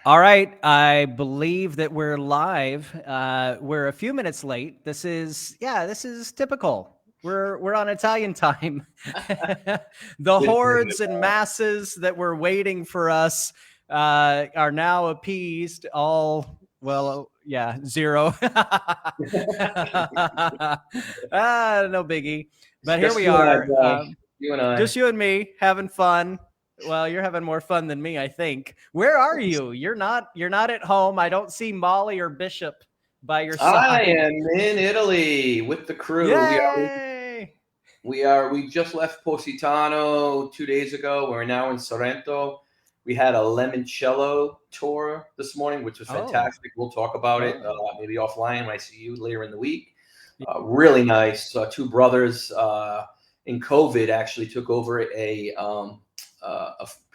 All right, I believe that we're live. We're a few minutes late. This is typical. We're on Italian time. The Didn't bring hordes it and back. masses that were waiting for us are now appeased. All well, yeah, zero. No biggie. It's But here just we you and I, are. Johnny. You and I. Just you and me having fun. Well, you're having more fun than me, I think. Where are you? You're not at home. I don't see Molly or Bishop by your I side. am in Italy with the crew. Yay! We just left Positano 2 days ago. We're now in Sorrento. We had a limoncello tour this morning, which was Oh, fantastic. We'll talk about it oh, maybe offline when I see you later in the week. yeah. Really nice. Two brothers in COVID actually took over a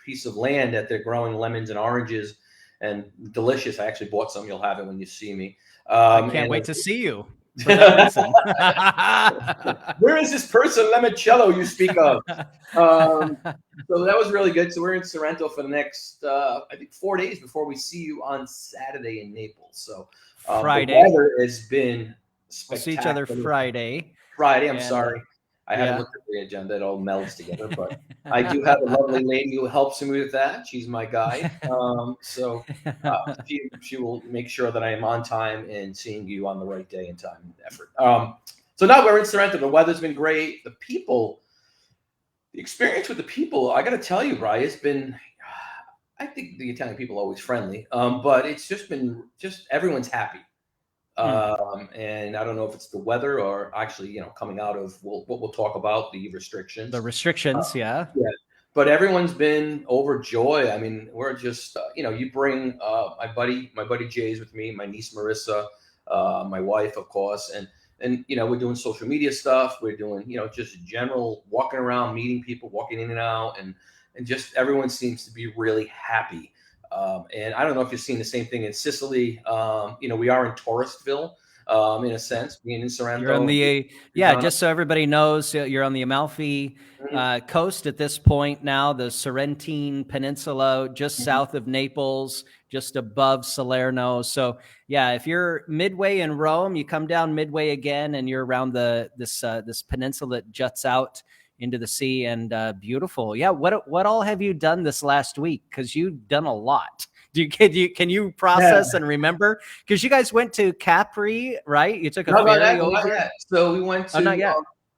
piece of land that they're growing lemons and oranges, and delicious. I actually bought some. You'll have it when you see me. I can't And wait to see you for that reason. where is this person limoncello you speak of? Um, so that was really good. So we're in Sorrento for the next, I think, 4 days before we see you on Saturday in Naples. So the Friday. weather has been We'll see each other spectacular. Friday, Friday, I'm and sorry. I haven't yeah. looked at the agenda. It all melds together. But I do have a lovely lady who helps me with that. She's my guide. She will make sure that I am on time and seeing you on the right day and time and effort. So now we're in Sorrento. The weather's been great. The experience with the people, I got to tell you, Bri, it's been. I think the Italian people are always friendly, but it's just been everyone's happy. Hmm. And I don't know if it's the weather or actually, coming out of what we'll talk about the The restrictions. Uh, restrictions, yeah. yeah, but everyone's been overjoyed. I mean, we're just, you bring my buddy Jay's with me, my niece Marissa, my wife, of course, and we're doing social media stuff. We're doing, just general walking around, meeting people, walking in and out, and just everyone seems to be really happy. And I don't know if you've seen the same thing in Sicily. We are in Touristville, in a sense, being in You're on Sorrento and the yeah, Positano. just so everybody knows, you're on the Amalfi Mhm, coast at this point now, the Sorrentine Peninsula, just mhm. south of Naples, just above Salerno. So yeah, if you're midway in Rome, you come down midway again, and you're around this peninsula that juts out into the sea, and beautiful. Yeah, what all have you done this last week? Because you've done a lot. Can you Yeah. process and remember? Because you guys went to Capri, right? You took a No, not ferry that, not over. yet. So we went Oh, not yet.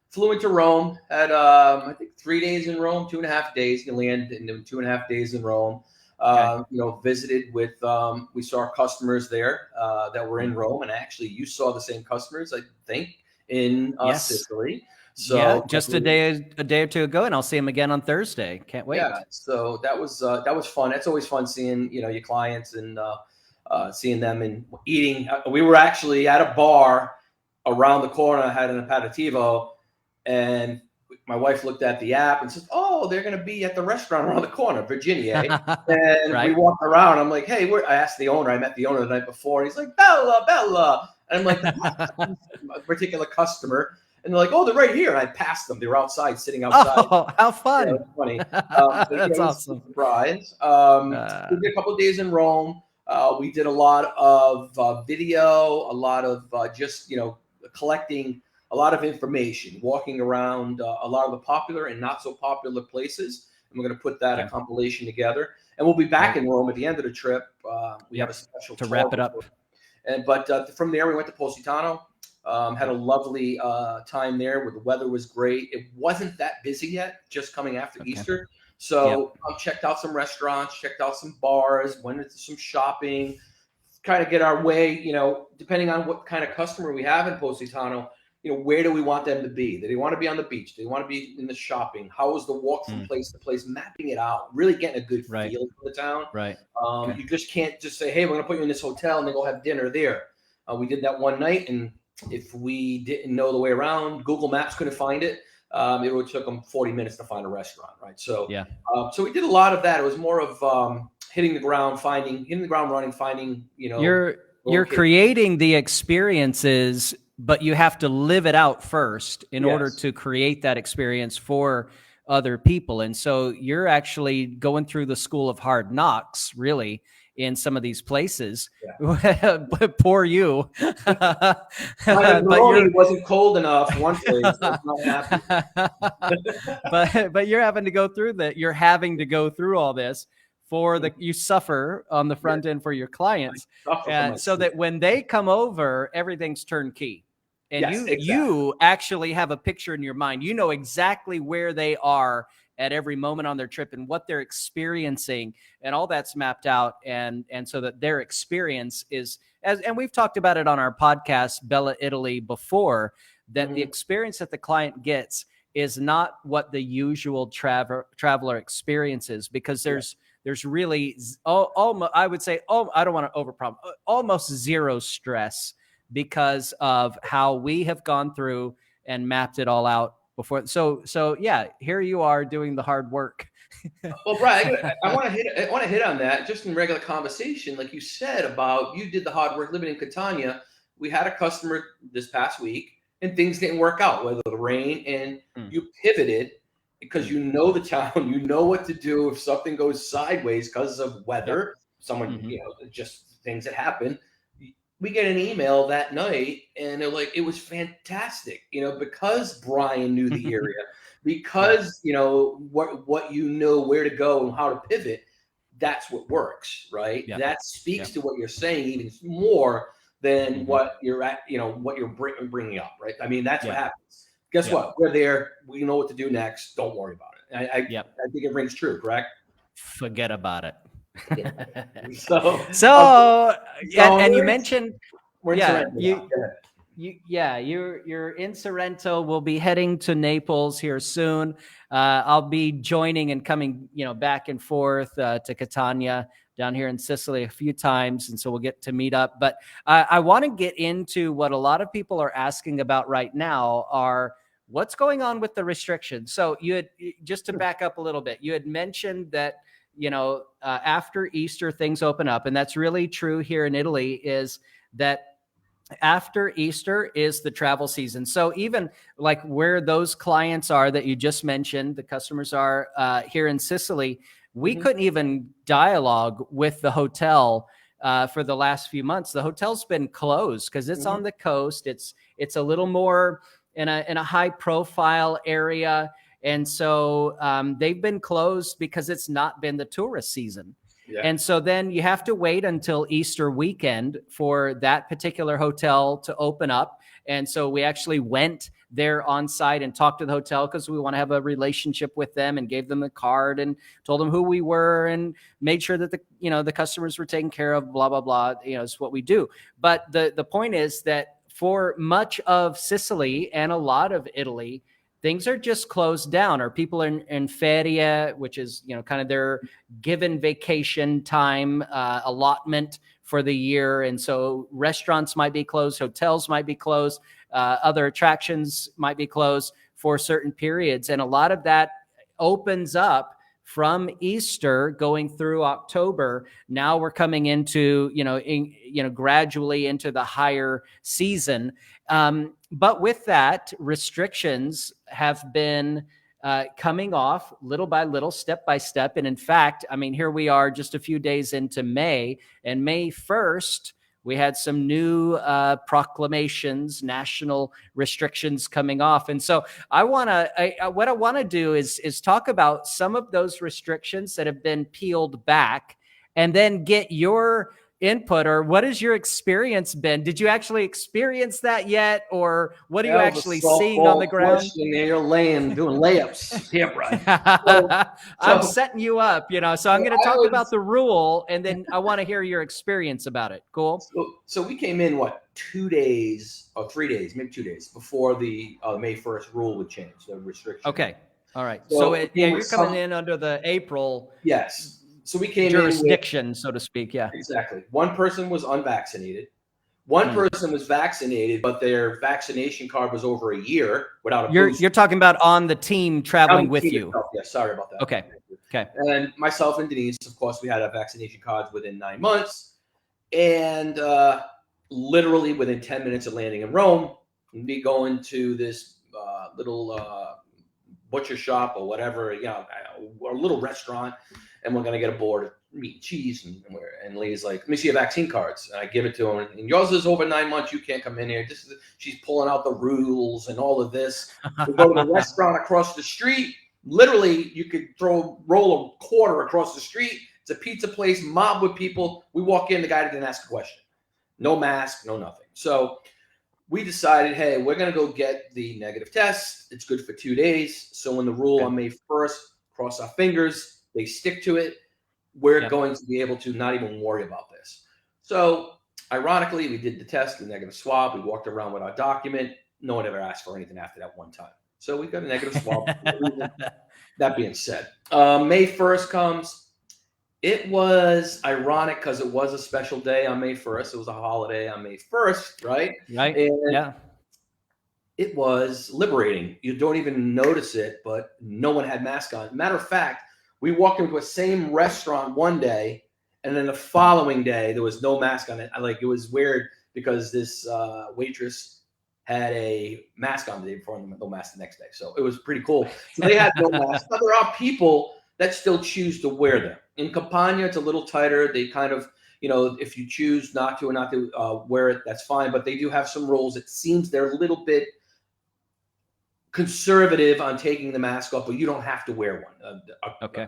flew into Rome, had I think 3 days in Rome, 2.5 days. You land in 2.5 days in Rome. Okay. Visited with we saw our customers there that were in Mm. Rome, and actually you saw the same customers, I think, in Yes. Sicily. Yeah. So Just a day or two ago, and I'll see him again on Thursday. Can't yeah, wait. so that was fun. That's always fun seeing your clients and seeing them and eating. We were actually at a bar around the corner, had an aperitivo, and my wife looked at the app and says, "Oh, they're going to be at the restaurant around the corner, Virginia." And we Right. walked around. I'm like, "Hey, I asked the owner. I met the owner the night before. And he's like, "Bella, Bella," and I'm like, "A particular customer." And they're like, "Oh, they're right here." And I passed them. They were outside, sitting outside. Oh, how Yeah, fun. it's funny. That's It was a awesome. surprise. We Uh, did a couple of days in Rome. We did a lot of video, a lot of just collecting a lot of information, walking around a lot of the popular and not so popular places. And we're going to put that a okay. compilation together. And we'll be back Right. in Rome at the end of the trip. We have a Yep. special To tour wrap it before, up. but from there we went to Positano. Had a Yep. lovely time there where the weather was great. It wasn't that busy yet, just coming after Okay. Easter. Yep. So checked out some restaurants, checked out some bars, went into some shopping, kind of get our way, depending on what kind of customer we have in Positano, where do we want them to be? Do they want to be on the beach? Do they want to be in the shopping? How is the walk from Mm. place to place? Mapping it out, really getting a good Right. feel for the town. Right. Okay. You just can't just say, hey, we're going to put you in this hotel and then go have dinner there. We did that one night, and if we didn't know the way around, Google Maps couldn't find it. It would took them 40 minutes to find a restaurant, right? So, Yeah. so we did a lot of that. It was more of hitting the ground running, finding, You're location. creating the experiences, but you have to live it out first in order Yes. to create that experience for other people. And so you're actually going through the school of hard knocks, really, in some of these places. Yeah. But poor you. My But macaroni you're wasn't cold enough one place. I was not happy. but you're having to go through that. You're having to go through all this for you suffer on the Yeah, front end for your I clients, suffer from my so sleep. that when they come over, everything's turnkey. And Yes, exactly. you actually have a picture in your mind. You know exactly where they are at every moment on their trip and what they're experiencing, and all that's mapped out, and so that their experience is and we've talked about it on our podcast Bella Italy before, that the experience that the client gets is not what the usual traveler experiences, because there's really almost, I would say, I don't want to overpromise, almost zero stress, because of how we have gone through and mapped it all out before. So yeah, here you are doing the hard work. Well, Brad, I want to hit on that just in regular conversation, like you said about you did the hard work living in Catania. We had a customer this past week, and things didn't work out, whether the rain, and you pivoted because you know the town, you know what to do if something goes sideways because of weather, someone, just things that happen. We get an email that night, and they're like, it was fantastic, because Brian knew the area, because what where to go and how to pivot. That's what works, right? Yeah. That speaks to what you're saying even more than what you're at, what you're bringing up, right? I mean, that's what happens. Guess what? We're there. We know what to do next. Don't worry about it. I think it rings true, correct? Forget about it. So and you mentioned, we're in Sorrento. You're in Sorrento. We'll be heading to Naples here soon. I'll be joining and coming, back and forth to Catania down here in Sicily a few times, and so we'll get to meet up. But I want to get into what a lot of people are asking about right now are what's going on with the restrictions. So you had, just to back up a little bit, you had mentioned that after Easter things open up, and that's really true here in Italy, is that after Easter is the travel season. So even like where those clients are that you just mentioned, the customers are here in Sicily, we couldn't even dialogue with the hotel for the last few months. The hotel's been closed because it's on the coast. It's a little more in a high profile area. And so they've been closed because it's not been the tourist season. Yeah. And so then you have to wait until Easter weekend for that particular hotel to open up. And so we actually went there on site and talked to the hotel because we want to have a relationship with them, and gave them a card and told them who we were and made sure that the customers were taken care of, blah, blah, blah. It's what we do. But the point is that for much of Sicily and a lot of Italy, things are just closed down, or people are in feria, which is, kind of their given vacation time allotment for the year. And so restaurants might be closed, hotels might be closed, other attractions might be closed for certain periods. And a lot of that opens up from Easter going through October. Now we're coming into, gradually into the higher season. But with that, restrictions have been coming off little by little, step by step. And in fact, here we are just a few days into May, and May 1st, we had some new proclamations, national restrictions coming off. And so what I want to do is talk about some of those restrictions that have been peeled back, and then get your input, or what has your experience been? Did you actually experience that yet, or what are you actually seeing on the ground? You're doing layups here, Brian. I'm setting you up, so I'm going to talk about the rule, and then I want to hear your experience about it. Cool. So we came in 2 days or 3 days, maybe 2 days before the May 1st rule would change the restriction. Okay. All right. So you're coming in under the April. Yes. So we came jurisdiction, so to speak. Yeah, exactly. One person was unvaccinated. One person was vaccinated, but their vaccination card was over a year without a booster. You're talking about on the team traveling with you. Yeah, sorry about that. Okay. And myself and Denise, of course, we had our vaccination cards within 9 months. And literally within 10 minutes of landing in Rome, we'd be going to this little butcher shop or whatever, or a little restaurant, and we're gonna get a board of meat and cheese, and the lady's like, let me see your vaccine cards, and I give it to him, and yours is over 9 months, you can't come in here. She's pulling out the rules and all of this. We go to the restaurant across the street. Literally, you could roll a quarter across the street. It's a pizza place, mob with people. We walk in, the guy didn't ask a question. No mask, no nothing. So we decided, hey, we're going to go get the negative test. It's good for 2 days. So when the rule on May 1st, cross our fingers, they stick to it, we're going to be able to not even worry about this. So ironically, we did the test, the negative swab. We walked around with our document. No one ever asked for anything after that one time. So we got a negative swab. That being said, May 1st comes. It was ironic because it was a special day on May 1st. It was a holiday on May 1st, right? Right. And it was liberating. You don't even notice it, but no one had masks on. Matter of fact, we walked into a same restaurant one day, and then the following day, there was no mask on it. It was weird because this waitress had a mask on the day before and no mask the next day. So it was pretty cool. So they had no mask. But there are people that still choose to wear them. In Campania, it's a little tighter. They kind of, if you choose not to or not to wear it, that's fine. But they do have some rules. It seems they're a little bit conservative on taking the mask off, but you don't have to wear one. Okay.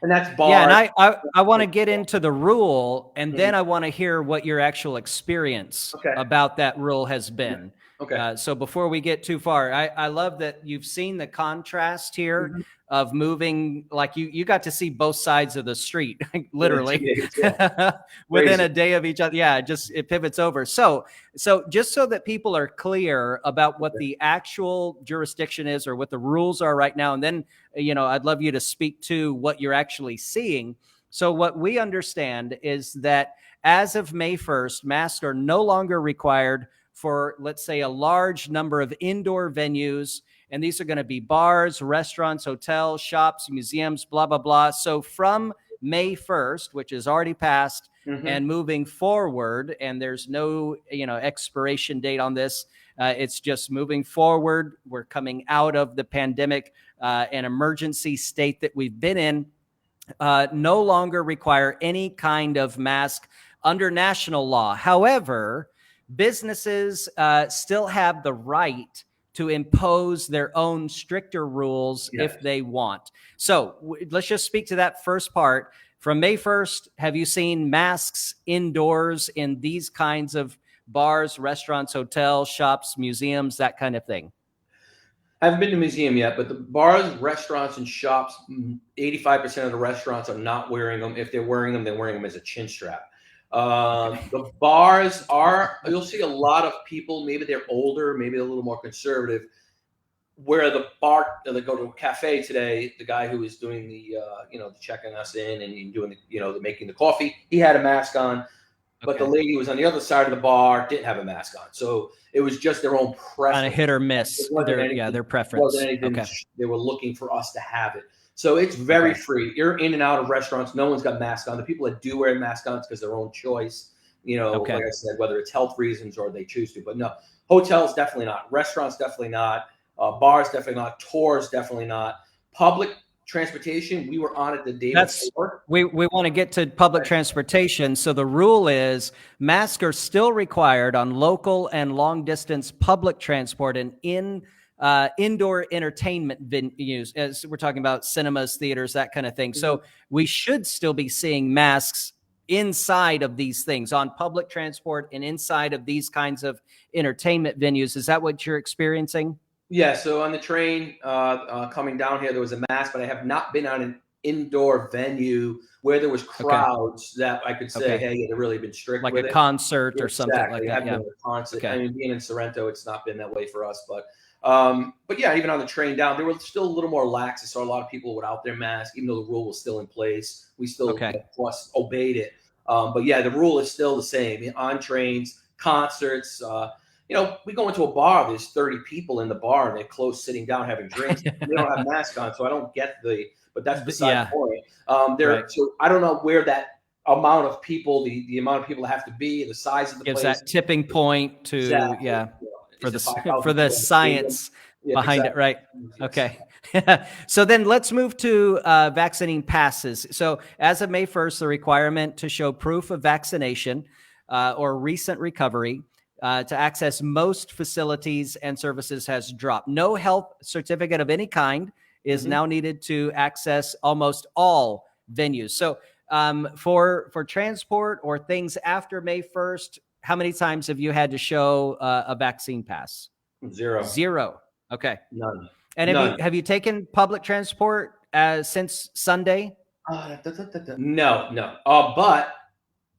And that's bars. Yeah, and I want to get into the rule, and then I want to hear what your actual experience about that rule has been. Okay. So before we get too far, I love that you've seen the contrast here of moving, like you got to see both sides of the street, literally within a day of each other. Yeah, it pivots over. So just so that people are clear about what the actual jurisdiction is or what the rules are right now, and then I'd love you to speak to what you're actually seeing. So what we understand is that as of May 1st, masks are no longer required for, let's say, a large number of indoor venues. And these are going to be bars, restaurants, hotels, shops, museums, blah, blah, blah. So from May 1st, which is already passed, and moving forward, and there's no, expiration date on this. It's just moving forward. We're coming out of the pandemic, an emergency state that we've been in, no longer require any kind of mask under national law. However, businesses still have the right to impose their own stricter rules if they want. So let's just speak to that first part. From May 1st, have you seen masks indoors in these kinds of bars, restaurants, hotels, shops, museums, that kind of thing? I haven't been to a museum yet, but the bars, restaurants, and shops, 85% of the restaurants are not wearing them. If they're wearing them, they're wearing them as a chin strap. The bars you'll see a lot of people, maybe they're older, maybe a little more conservative, where they go to a cafe today, the guy who was doing the checking us in and doing the making the coffee, he had a mask on, but the lady who was on the other side of the bar didn't have a mask on. So it was just their own preference. Kind of hit or miss. Their preference. They were looking for us to have it. So it's very free. You're in and out of restaurants. No one's got masks on. The people that do wear masks on, it's because their own choice. Like I said, whether it's health reasons or they choose to. But no, hotels definitely not. Restaurants definitely not. Bars definitely not. Tours definitely not. Public transportation, we were on it the day before. We want to get to public transportation. So the rule is masks are still required on local and long distance public transport and indoor entertainment venues, as we're talking about cinemas, theaters, that kind of thing. So we should still be seeing masks inside of these things on public transport and inside of these kinds of entertainment venues. Is that what you're experiencing? Yeah. So on the train coming down here, there was a mask, but I have not been on an indoor venue where there was crowds that I could say, hey, they've really been strict like with a concert or something like that. Yeah. Concert. I mean, being in Sorrento, it's not been that way for us, but yeah, even on the train down, they were still a little more lax. I saw a lot of people without their mask, even though the rule was still in place. We still, of course, obeyed it. But yeah, the rule is still the same on trains, concerts. We go into a bar, there's 30 people in the bar and they're close sitting down having drinks. They don't have masks on, so I don't get but that's beside the point. So I don't know where that amount of people, the amount of people that have to be, the size of the gives place. That tipping point to, for the science Yeah, behind it, exactly. right? Yes. Okay. So then let's move to vaccinating passes. So as of May 1st, the requirement to show proof of vaccination or recent recovery to access most facilities and services has dropped. No health certificate of any kind is Hmm. now needed to access almost all venues. So for transport or things after May 1st, how many times have you had to show a vaccine pass? Zero. Zero. Okay. None. And None. have you taken public transport since Sunday? No, no. But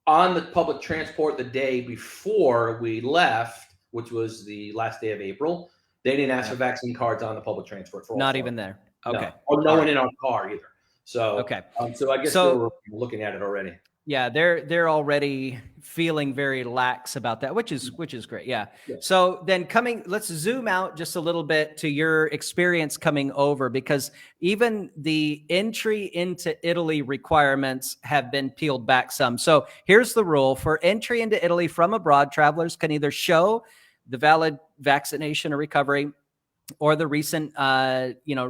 on the public transport the day before we left, which was the last day of April, they didn't ask for Yep. vaccine cards on the public transport for all Not four. even there. No. Okay. Oh, no All one right. in our car either. So, Okay. so I guess they So were looking at it already. yeah, they're already feeling very lax about that, which is great. Yeah. Yeah. So then let's zoom out just a little bit to your experience coming over, because even the entry into Italy requirements have been peeled back some. So here's the rule: for entry into Italy from abroad, travelers can either show the valid vaccination or recovery or the recent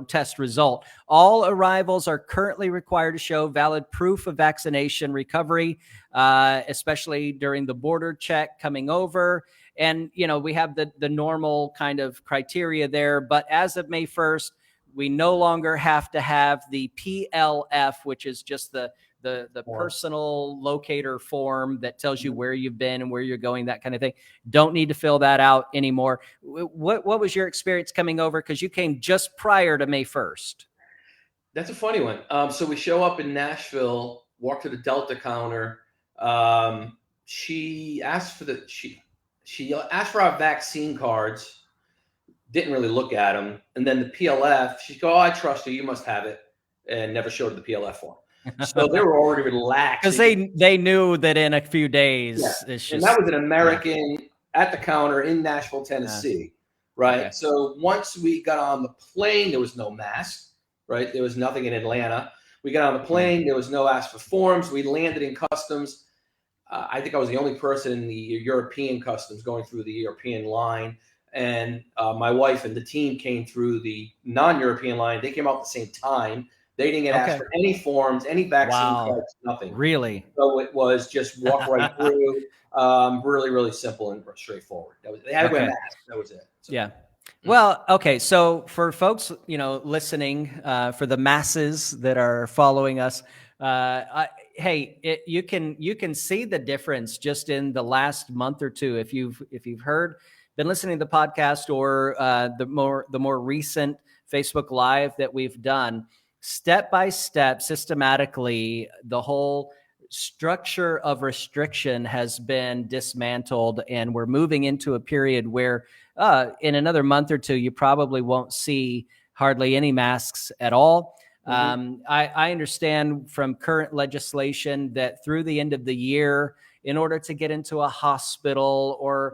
test result. All arrivals are currently required to show valid proof of vaccination recovery, especially during the border check coming over. And we have the normal kind of criteria there, but as of May 1st, we no longer have to have the PLF, which is just the personal locator form that tells you where you've been and where you're going, that kind of thing. Don't need to fill that out anymore. What was your experience coming over? Because you came just prior to May 1st. That's a funny one. So we show up in Nashville, walk to the Delta counter. She asked for she asked for our vaccine cards. Didn't really look at them, and then the PLF. She go, "Oh, I trust you. You must have it," and never showed the PLF form. So they were already relaxed Because they knew that in a few days, yeah. it's And just, that was an American at the counter in Nashville, Tennessee, right? Okay. So once we got on the plane, there was no mask, right? There was nothing in Atlanta. We got on the plane, there was no ask for forms. We landed in customs. I think I was the only person in the European customs going through the European line. And my wife and the team came through the non-European line. They came out at the same time. They didn't get asked for any forms, any vaccine cards, nothing. Really? So it was just walk right through. Really, really simple and straightforward. They had to wear masks. That was it. So. Yeah. Well, okay. So for folks, listening, for the masses that are following us, hey, you can see the difference just in the last month or two. If you've been listening to the podcast or the more recent Facebook Live that we've done, step by step, systematically, the whole structure of restriction has been dismantled, and we're moving into a period where in another month or two, you probably won't see hardly any masks at all. I understand from current legislation that through the end of the year, in order to get into a hospital or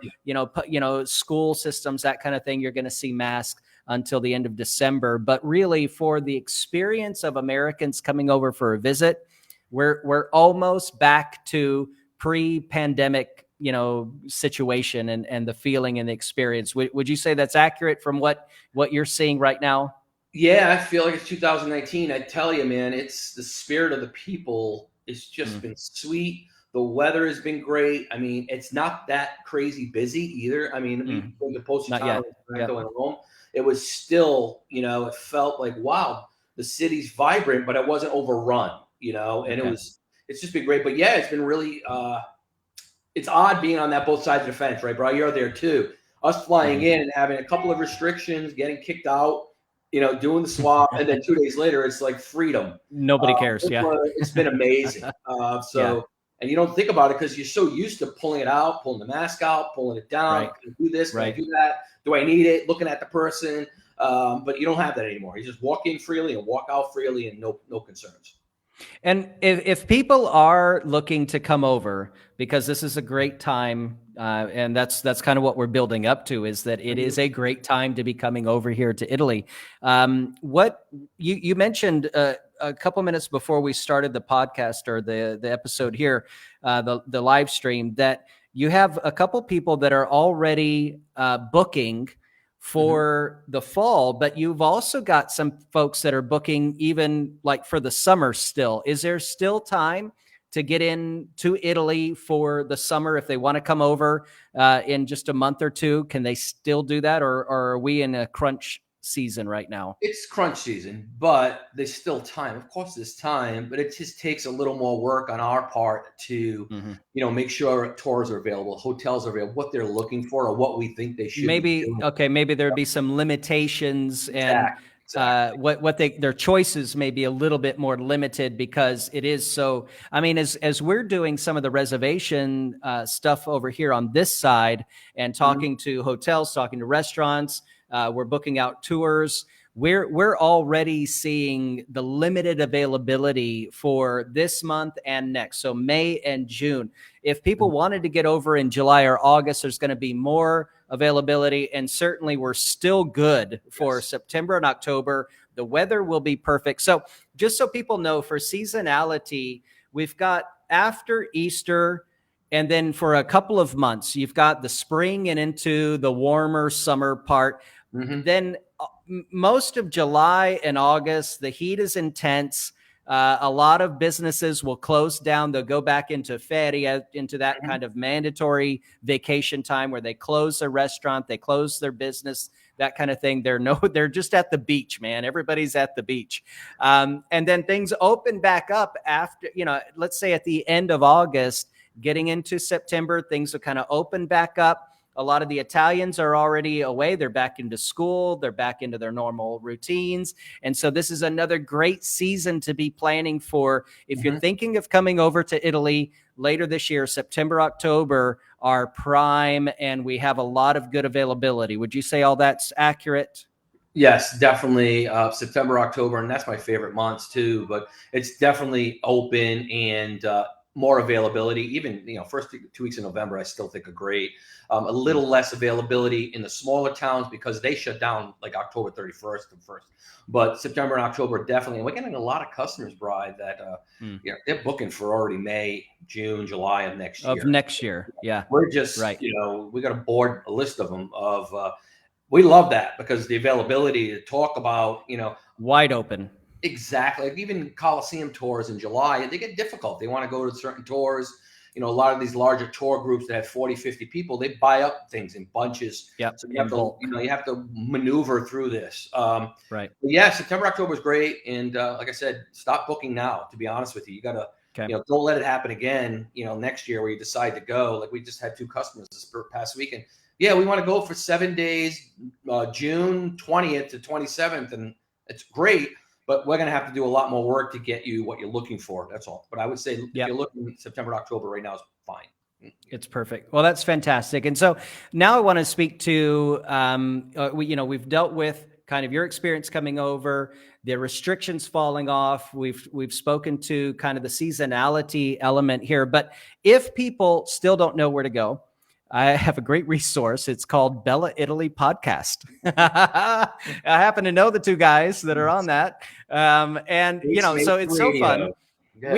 school systems, that kind of thing, you're going to see masks until the end of December. But really, for the experience of Americans coming over for a visit, we're almost back to pre-pandemic situation and the feeling and the experience. Would you say that's accurate from what you're seeing right now? Yeah, I feel like it's 2019. I tell you, man, it's the spirit of the people. It's just been sweet. The weather has been great. I mean, it's not that crazy busy either. I mean, we went to Positano and Rome. It was still, it felt like, wow, the city's vibrant, but it wasn't overrun, and it's just been great. But yeah, it's been really, it's odd being on that both sides of the fence, right, bro? You're there too. Us flying in and having a couple of restrictions, getting kicked out, doing the swap, and then 2 days later, it's like freedom. Nobody cares. It's been amazing. And you don't think about it because you're so used to pulling it out, pulling the mask out, pulling it down. Right. Can I do this? Can I do that? Do I need it? Looking at the person. But you don't have that anymore. You just walk in freely and walk out freely and no concerns. And if people are looking to come over, because this is a great time, and that's kind of what we're building up to, is that it is a great time to be coming over here to Italy. What you mentioned a couple minutes before we started the podcast or the episode here, the live stream, that you have a couple people that are already booking for the fall, but you've also got some folks that are booking even like for the summer still. Is there still time to get into Italy for the summer if they want to come over in just a month or two? Can they still do that, or are we in a crunch season right now? It's crunch season, but there's still time. Of course, there's time, but it just takes a little more work on our part to, Mm-hmm. make sure tours are available, hotels are available, what they're looking for, or what we think they should be Maybe, doing. okay, maybe there'd be some limitations, and Exactly. what their choices may be a little bit more limited because it is so. I mean, as we're doing some of the reservation stuff over here on this side and Mhm. talking to hotels, talking to restaurants, we're booking out tours. We're already seeing the limited availability for this month and next, so May and June. If people wanted to get over in July or August, there's going to be more availability, and certainly we're still good for Yes. September and October. The weather will be perfect. So just so people know, for seasonality, we've got after Easter, and then for a couple of months, you've got the spring and into the warmer summer part. Mhm. Then most of July and August, the heat is intense. A lot of businesses will close down. They'll go back into feria, into that Mhm. kind of mandatory vacation time where they close their restaurant, they close their business, that kind of thing. They're just at the beach, man. Everybody's at the beach. And then things open back up after, let's say at the end of August, getting into September, things will kind of open back up. A lot of the Italians are already away. They're back into school. They're back into their normal routines. And so this is another great season to be planning for. If you're Mhm. thinking of coming over to Italy later this year, September, October are prime, and we have a lot of good availability. Would you say all that's accurate? Yes, definitely. September, October, and that's my favorite months too. But it's definitely open and more availability. Even first 2 weeks in November, I still think are great. A Mm. little less availability in the smaller towns because they shut down like October 31st and first. But September and October definitely, and we're getting a lot of customers, Bride, that Mm. they're booking for already May, June, July of next Of year. next year. Yeah. We're just Right. we got a board a list of them of. We love that because the availability to talk about, Wide open. exactly. Like even Coliseum tours in July, they get difficult. They want to go to certain tours. A lot of these larger tour groups that have 40, 50 people, they buy up things in bunches. Yep. So you have In to, bulk. you have to maneuver through this. Right. But yeah, September, October is great. And like I said, stop booking now, to be honest with you. You got to, Okay. don't let it happen again, next year where you decide to go. Like we just had 2 customers this past weekend. Yeah, we want to go for 7 days, June 20th to 27th. And it's great, but we're going to have to do a lot more work to get you what you're looking for. That's all. But I would say if you're Yep. looking September, October right now is fine. It's perfect. Well, that's fantastic. And so now I want to speak to, we've dealt with kind of your experience coming over, the restrictions falling off. We've spoken to kind of the seasonality element here. But if people still don't know where to go, I have a great resource. It's called Bella Italy Podcast. I happen to know the two guys that are on that. And, so it's so fun. Yeah.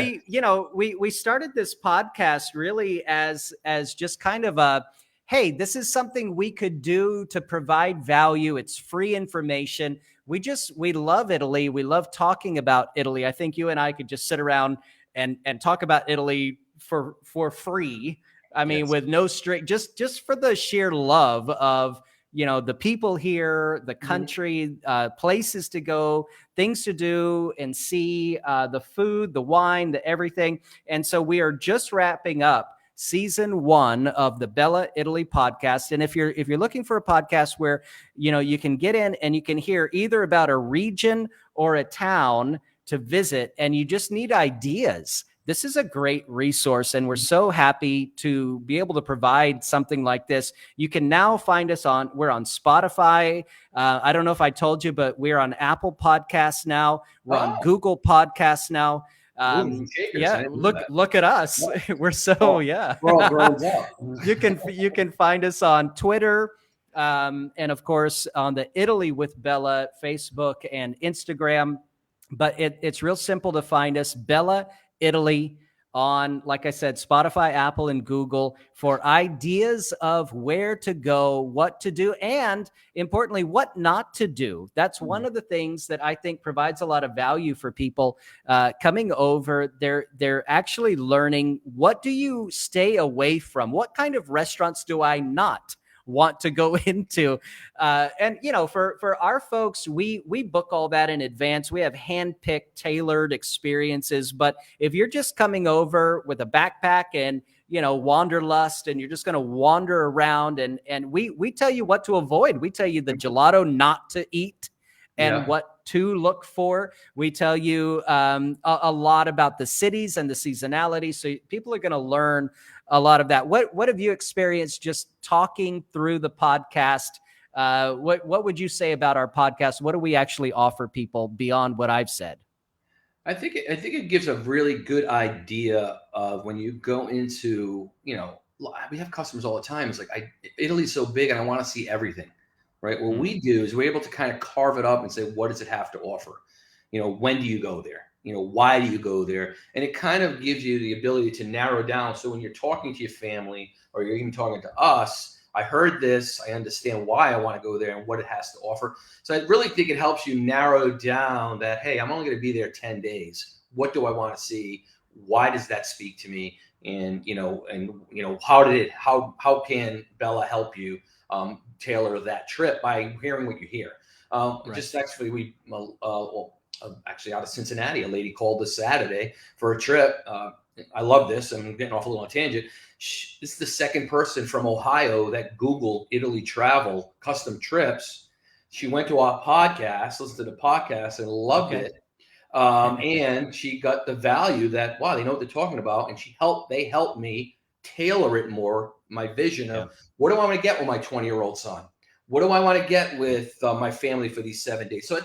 We started this podcast really as just kind of a, hey, this is something we could do to provide value. It's free information. We love Italy. We love talking about Italy. I think you and I could just sit around and talk about Italy for free. I mean, Yes. with no strict, just for the sheer love of, the people here, the country, places to go, things to do and see, the food, the wine, the everything. And so we are just wrapping up season 1 of the Bella Italy podcast. And if you're looking for a podcast where, you can get in and you can hear either about a region or a town to visit, and you just need ideas, this is a great resource, and we're so happy to be able to provide something like this. You can now find us we're on Spotify. I don't know if I told you, but we're on Apple Podcasts now. We're on Google Podcasts now. Movers and shakers. I Yeah, didn't know that. look at us. Yeah. We're so, yeah. We're all grown up. You can find us on Twitter, and of course on the Italy with Bella Facebook and Instagram. But it's real simple to find us, Bella Italy on, like I said, Spotify, Apple, and Google for ideas of where to go, what to do, and importantly, what not to do. That's one of the things that I think provides a lot of value for people coming over. They're actually learning, what do you stay away from? What kind of restaurants do I not want to go into? And for our folks, we book all that in advance. We have hand-picked, tailored experiences. But if you're just coming over with a backpack and wanderlust, and you're just going to wander around, and we tell you what to avoid. We tell you the gelato not to eat and what to look for. We tell you a lot about the cities and the seasonality. So people are going to learn a lot of that. What have you experienced just talking through the podcast? What would you say about our podcast? What do we actually offer people beyond what I've said? I think it gives a really good idea of when you go into, we have customers all the time. It's like, Italy's so big and I want to see everything, right? What we do is we're able to kind of carve it up and say, what does it have to offer? When do you go there? Why do you go there? And it kind of gives you the ability to narrow down. So when you're talking to your family, or you're even talking to us, I heard this, I understand why I want to go there and what it has to offer. So I really think it helps you narrow down that, hey, I'm only going to be there 10 days. What do I want to see? Why does that speak to me? And, how can Bella help you tailor that trip by hearing what you hear? Just actually, actually out of Cincinnati, a lady called this Saturday for a trip. I love this. I'm getting off a little on a tangent. This is the second person from Ohio that Googled Italy travel custom trips. She went to our podcast, listened to the podcast, and loved it. And she got the value that, wow, they know what they're talking about. And they helped me tailor it more, my vision of what do I want to get with my 20-year-old son? What do I want to get with my family for these 7 days? So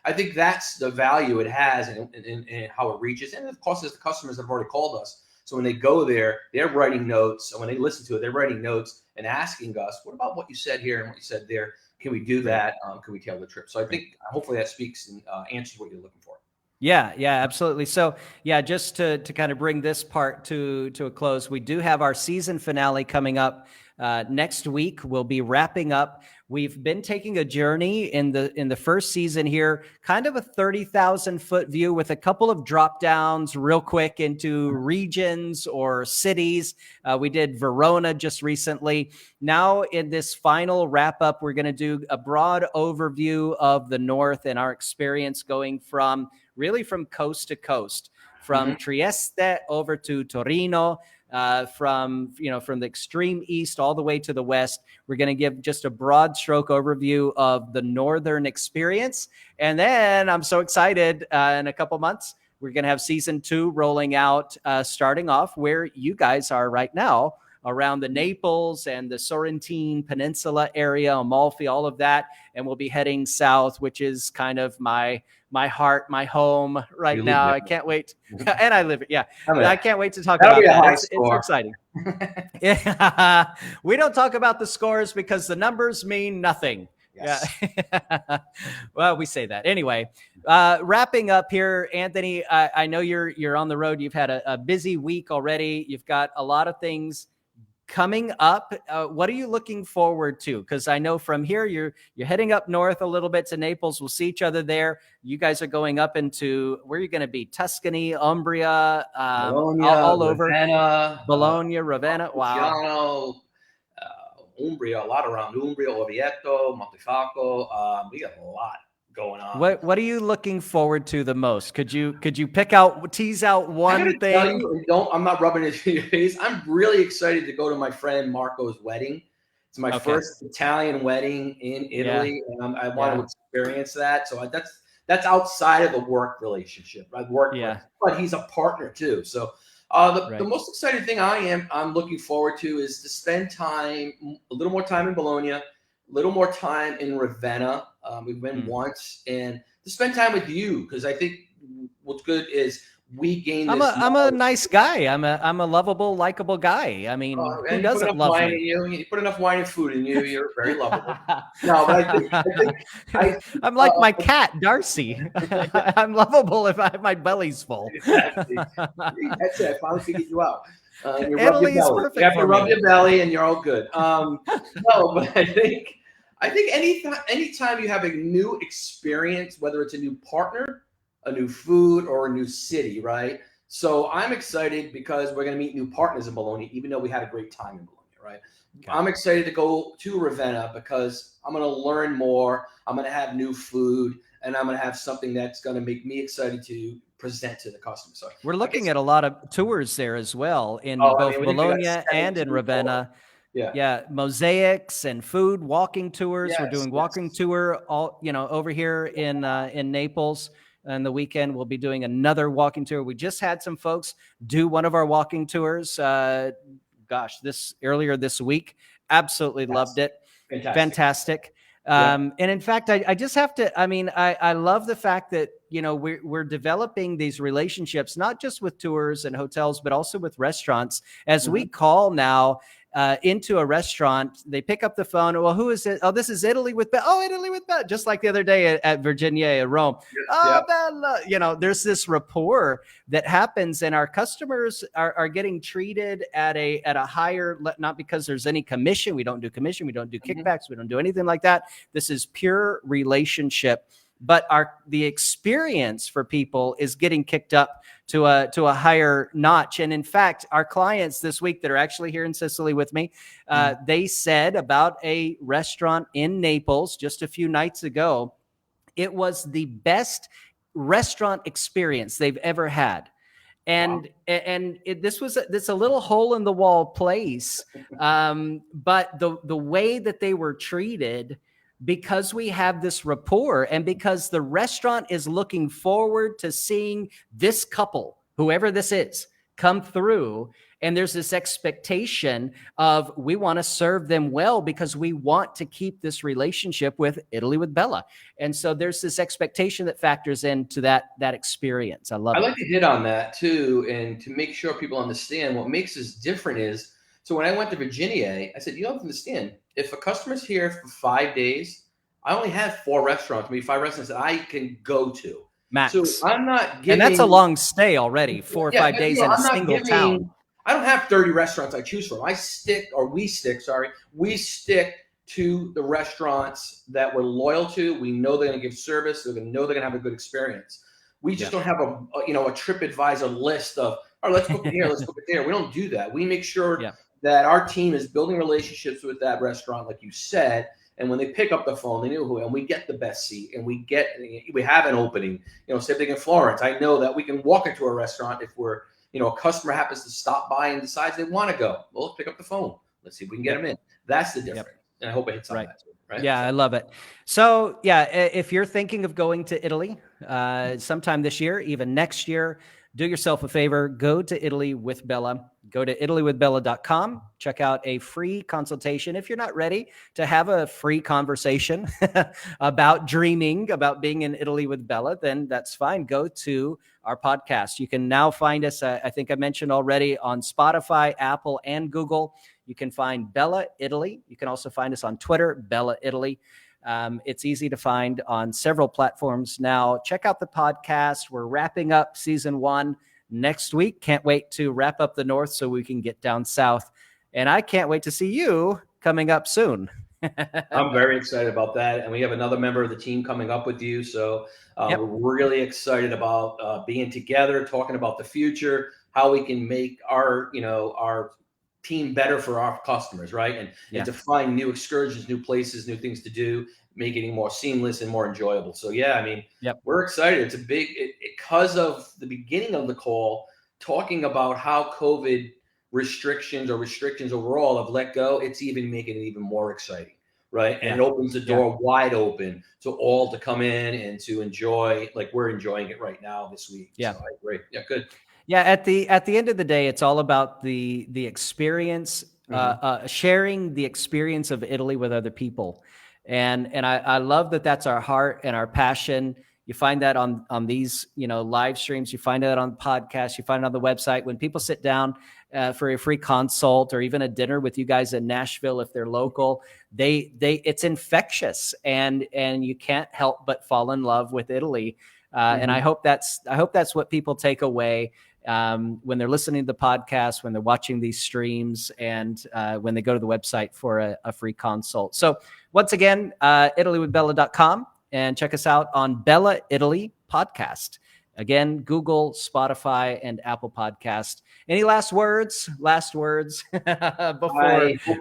I think that's the value it has and how it reaches. And of course, there's the customers that have already called us. So when they go there, they're writing notes. And when they listen to it, they're writing notes and asking us, what about what you said here and what you said there? Can we do that? Can we tailor the trip? So I think hopefully that speaks and answers what you're looking for. Yeah, absolutely. So just to kind of bring this part to a close, we do have our season finale coming up next week. We'll be wrapping up. We've been taking a journey in the first season here, kind of a 30,000 foot view with a couple of drop downs real quick into regions or cities. We did Verona just recently. Now in this final wrap up, we're going to do a broad overview of the North and our experience going from coast to coast, from Trieste over to Torino, from the extreme east all the way to the west. We're going to give just a broad stroke overview of the northern experience. And then I'm so excited, in a couple months, we're going to have season 2 rolling out, starting off where you guys are right now, around the Naples and the Sorrentine Peninsula area, Amalfi, all of that. And we'll be heading south, which is kind of my heart, my home right now. I can't wait. And I live it. Yeah. I can't wait to talk about that. It's exciting. Yeah. We don't talk about the scores because the numbers mean nothing. Yes. Yeah. Well, we say that anyway. Wrapping up here, Anthony, I know you're on the road. You've had a busy week already. You've got a lot of things coming up. What are you looking forward to? Because I know from here you're heading up north a little bit to Naples. We'll see each other there. You guys are going up into where you're going to be: Tuscany, Umbria, Bologna, all over Ravenna, Bologna, Ravenna. Wow. Umbria, a lot around Umbria, Orvieto, Montefalco. We got a lot going on. What are you looking forward to the most? Could you tease out one thing? Tell you, I'm not rubbing it in your face. I'm really excited to go to my friend Marco's wedding. It's my first Italian wedding in Italy, and I want to experience that. So that's outside of the work relationship. I work, but he's a partner too. So the most exciting thing I'm looking forward to is to spend a little more time in Bologna, a little more time in Ravenna. We've been once, and to spend time with you, because I think what's good is we gained I'm this a knowledge. nice guy. I'm a lovable, likable guy. I mean, who And you put doesn't enough love wine me? in you. You put enough wine and food in you. You're very lovable. No, but I I'm like my cat, Darcy. I'm lovable if my belly's full. exactly. That's it. I finally figured you out. You rub your Italy is belly. You perfect have to for rub me. your belly, and you're all good. No, but I think anytime you have a new experience, whether it's a new partner, a new food, or a new city, right? So I'm excited because we're going to meet new partners in Bologna, even though we had a great time in Bologna, right? Okay. I'm excited to go to Ravenna because I'm going to learn more. I'm going to have new food, and I'm going to have something that's going to make me excited to present to the customer. So We're like I looking said, at a lot of tours there as well in I mean, both we got Bologna and in 17 total. Ravenna. Yeah. Yeah, mosaics and food, walking tours. We're Yes. doing walking Yes. tour all, over here in Naples. And the weekend we'll be doing another walking tour. We just had some folks do one of our walking tours. This earlier this week. Absolutely loved it. Fantastic. Fantastic. Yeah. And in fact, I just have to, I mean, I love the fact that, we're developing these relationships, not just with tours and hotels, but also with restaurants. As we call now into a restaurant, they pick up the phone. Well, who is it? Oh, this is Italy with Bella. Oh, Italy with Bella. Just like the other day at Virginia, Rome. Yeah. Oh, Bella. There's this rapport that happens, and our customers are getting treated at a higher, not because there's any commission. We don't do commission. We don't do kickbacks. We don't do anything like that. This is pure relationship. But the experience for people is getting kicked up to a higher notch. And in fact, our clients this week that are actually here in Sicily with me, they said about a restaurant in Naples just a few nights ago, it was the best restaurant experience they've ever had. And this was a little hole in the wall place, but the way that they were treated, because we have this rapport and because the restaurant is looking forward to seeing this couple, whoever this is, come through. And there's this expectation of we want to serve them well because we want to keep this relationship with Italy with Bella. And so there's this expectation that factors into that experience. I love it. I like to hit on that too, and to make sure people understand what makes us different is, so when I went to Virginia, I said, you have to understand, if a customer's here for 5 days, I only have 4 restaurants, maybe 5 restaurants that I can go to. Max. So I'm not giving, and that's a long stay already, 4 or 5 days in a single town. I don't have 30 restaurants I choose from. We stick to the restaurants that we're loyal to. We know they're going to give service. They're going to know they're going to have a good experience. We just don't have a TripAdvisor list of, all right, let's book it here, let's book it there. We don't do that. We make sure that our team is building relationships with that restaurant, like you said. And when they pick up the phone, they know who, and we get the best seat, and we have an opening. Same thing in Florence. I know that we can walk into a restaurant if we're, a customer happens to stop by and decides they want to go. Well, let's pick up the phone. Let's see if we can get them in. That's the difference. And I hope it hits on that too. Right? Yeah, I love it. So yeah, if you're thinking of going to Italy sometime this year, even next year, do yourself a favor, go to Italy with Bella. Go to italywithbella.com. Check out a free consultation. If you're not ready to have a free conversation about dreaming, about being in Italy with Bella, then that's fine. Go to our podcast. You can now find us, I think I mentioned already, on Spotify, Apple, and Google. You can find Bella Italy. You can also find us on Twitter, Bella Italy. It's easy to find on several platforms now. Check out the podcast. We're wrapping up season 1 next week. Can't wait to wrap up the north so we can get down south. And I can't wait to see you coming up soon. I'm very excited about that. And we have another member of the team coming up with you. So we're really excited about being together, talking about the future, how we can make our team better for our customers, right? And to find new excursions, new places, new things to do, make it more seamless and more enjoyable. So we're excited. It's a big, because of the beginning of the call, talking about how COVID restrictions overall have let go, it's even making it even more exciting, right? And it opens the door wide open to all to come in and to enjoy, like we're enjoying it right now this week. Yeah. So I agree. Yeah, good. Yeah, at the end of the day, it's all about the experience, sharing the experience of Italy with other people, and I love that that's our heart and our passion. You find that on these, live streams. You find that on podcasts. You find it on the website. When people sit down for a free consult or even a dinner with you guys in Nashville, if they're local, it's infectious, and you can't help but fall in love with Italy. And I hope that's what people take away when they're listening to the podcast, when they're watching these streams, and when they go to the website for a free consult. So once again, ItalyWithBella.com, and check us out on Bella Italy Podcast. Again, Google, Spotify, and Apple Podcast. Any last words? Before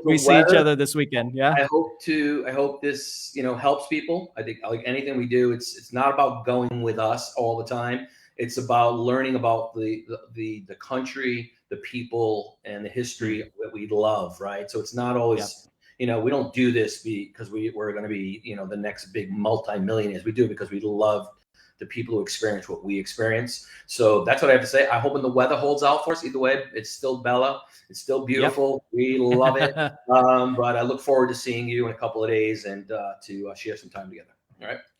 we see each other this weekend? Yeah. I hope this, helps people. I think, like anything we do, it's not about going with us all the time. It's about learning about the country, the people, and the history that we love, right? So it's not always, we don't do this because we're going to be, the next big multimillionaires. We do it because we love the people who experience what we experience. So that's what I have to say. I hope the weather holds out for us. Either way, it's still Bella. It's still beautiful. Yep. We love it. But I look forward to seeing you in a couple of days and to share some time together.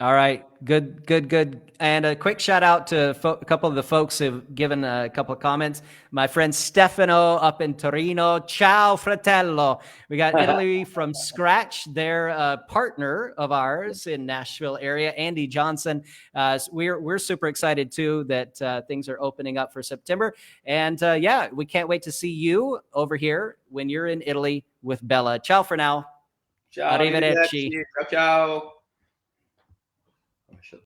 All right. Good. And a quick shout out to a couple of the folks who've given a couple of comments. My friend Stefano up in Torino. Ciao, fratello. We got Italy from Scratch. They're a partner of ours in Nashville area. Andy Johnson. We're super excited too that things are opening up for September. And we can't wait to see you over here when you're in Italy with Bella. Ciao for now. Ciao. Arrivederci. Ciao.